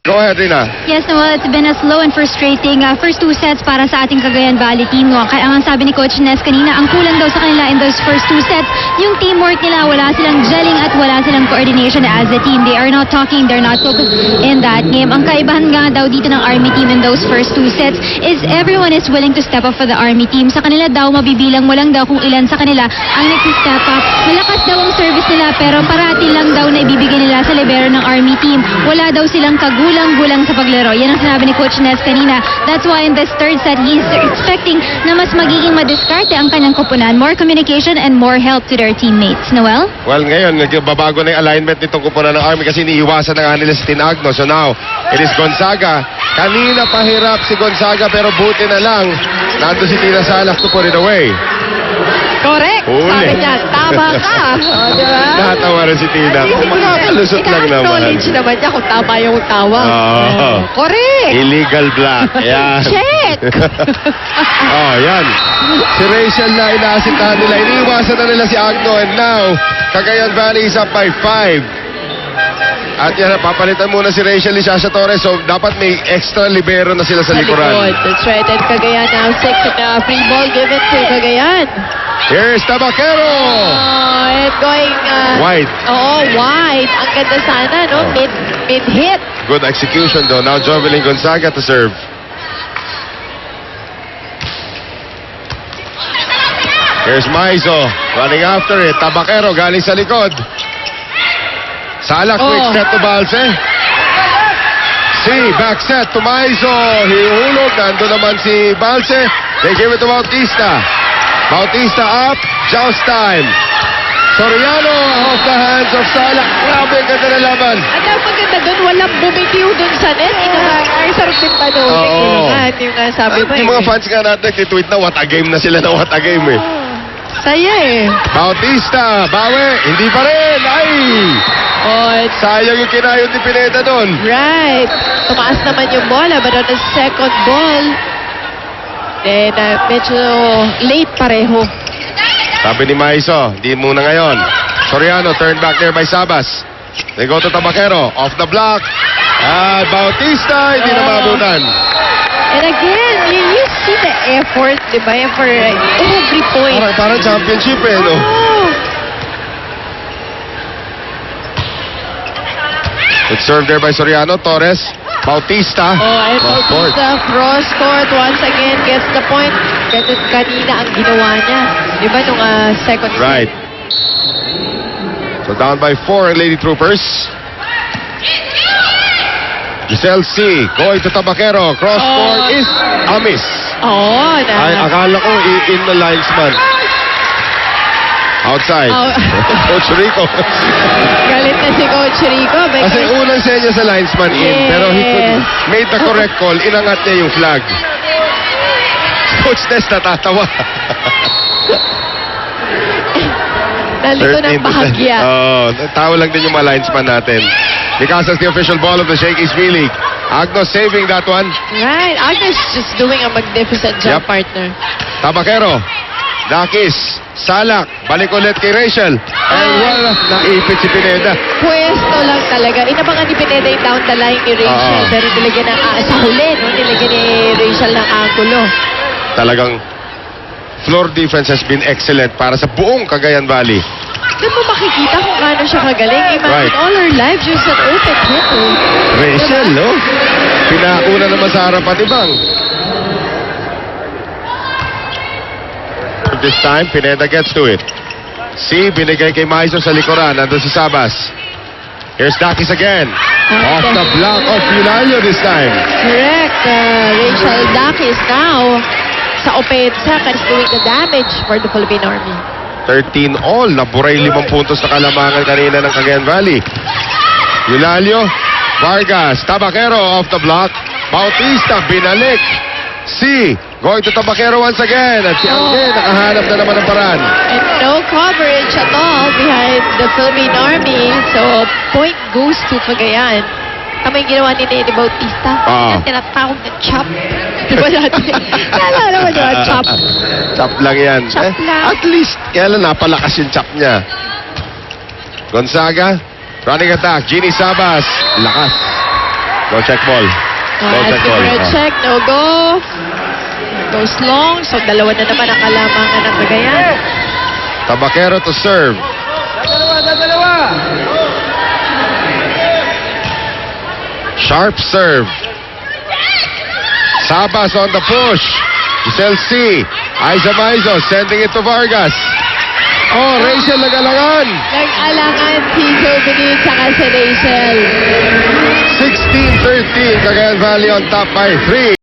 Go ahead, Rina. Yes, Noel, it's been a slow and frustrating first two sets para sa ating Cagayan Valley team. No? Kaya ang sabi ni Coach Nes kanina, ang kulang daw sa kanila in those first two sets, yung teamwork nila, wala silang gelling at wala silang coordination as a team. They are not talking, they're not focused in that game. Ang kaibahan nga daw dito ng Army team in those first two sets is everyone is willing to step up for the Army team. Sa kanila daw, mabibilang mo lang daw kung ilan sa kanila ang nag-step up. Malakas daw ang service nila pero parati lang daw na ibibigay nila sa libero ng Army team. Wala daw silang kagulang-gulang sa paglaro. Yan ang sinabi ni Coach Nes kanina. That's why in this third set, he's expecting na mas magiging madiskarte ang kanyang kupunan. More communication and more help to their teammates. Noel? Well, ngayon, nagbabago na yung alignment nitong kupunan ng Army kasi iniiwasan na nga nila si Tinagno. So now, it is Gonzaga. Kanina pahirap si Gonzaga pero buti na lang. Nando si Tina Salas to put it away. Correct. Huli. Sabi niya, tama ka. O, diba? Natawa rin si Tina. Makalusot lang naman. Ina-acknowledge naman niya kung tama yung tawag. Oo. Correct. Illegal block. Ayan. Check. Oh, yan. Si Rachel na inaasintahan nila. Iniiwasan na nila si Agno and now, Cagayan Valley is up by 5. At yan, papalitan muna si Rachel ni Sasha Torres. So, dapat may extra libero na sila sa likuran. That's right. And Cagayan now 6 and free ball given to Cagayan. Here's Tabaquero. Oh, and going... Wide. Oo, wide. Ang ganda sana, no? Mid-hit. Good execution though. Now Jovelyn Gonzaga to serve. Here's Maizo running after it. Tabaquero galing sa likod. Sala, quick step to Balse. Back set to Maizo. Hihulog. Nando naman si Balse. They give it to Bautista. Bautista up. Joust time. Soriano off the hands of Sala. Grabe ang ganda na laban. At ang maganda doon, walang bumitiw doon sa net. Inahangar sa Rupintano. Oo. Yung sabi mo. Yung mga fans nga natin, nag-tweet na what a game na sila na what a game eh. Saya eh. Bautista, bawi, hindi pa rin. Ay! Oh, Sayang yung kinayod ni Pineda doon. right. Tumaas naman yung bola, but on the second ball, then medyo late pareho. Sabi ni Maizo, di muna ngayon. Soriano, turned back there by Sabas. They go to Tabaquero, off the block. Bautista, hindi na maabutan. And again, you see the effort, di ba? For every point. Parang championship eh, no? Oh. Good serve there by Soriano, Torres, Bautista. And Cross court. Bautista cross court once again gets the point. Ganun kanina ang ginawa niya. Di ba nung second set? Right. So down by 4, Lady Troopers. Giselle C. going to Tabaquero. Cross court is a miss. Oo. Ay, akala ko in the linesman. Outside. Oh. Coach Rico. Galit na si Coach Rico. Kasi unang senyo sa linesman in. Pero he could made the correct call. Inangat niya yung flag. Coach Tess natatawa. Nalito ng bahagya. Tao lang din yung mga linesman natin. Because that's the official ball of the Shakey's V-League. Agno saving that one. Right. Agnes just doing a magnificent job, partner. Tabaquero. Dakis. Salak. Balik ulit kay Rachel. And wala. Naipit si Pineda. Pwesto lang talaga. Inabangan ni Pineda yung down the line ni Rachel. Pero nilagyan ng sa huli, no? Nilagyan ni Rachel ng angulo. Talagang floor defense has been excellent para sa buong Cagayan Valley. Doon mo makikita kung gaano siya kagaling. Imagine Right. all her life, just an open hitter. Rachel, no? Pinakuna naman sa harapan ni Bang. This time, Pineda gets to it. Binigay kay Maizo sa likuran. Nandun si Sabas. Here's Dakis again. Off the block of Yulalio this time. Correct. Rachel Dakis now sa opensa is doing the damage for the Philippine Army. 13 all. Naburay 5 puntos na kalamangan kanina ng Cagayan Valley. Yulalio. Vargas. Tabaquero off the block. Bautista. Binalik. Going to Tabaquero once again. At si Angge nakahanap na naman ng paraan. And no coverage at all behind the Philippine Army. So, point goes to Cagayan. Tama yung ginawa ni Nene Bautista. Tinatawag na chop. Di ba natin? Naalala mo diba? Chop. Chop lang yan. Chop lang. At least, kaya lang napalakas yung chop niya. Gonzaga, running attack. Jeannie Sabas. Lakas. No check ball. No check Asking ball. for a Ah. check, no go. Goes long, so dalawa na naman ang kalamangan ng Cagayan. Tabakero to serve. Sharp serve. Sabas on the push. Giselle C. Aiza Maizo sending it to Vargas. Oh, Rachel nag-alangan. Nag-alangan si Jobinit saka si Rachel. 16-13. Cagayan Valley on top by 3.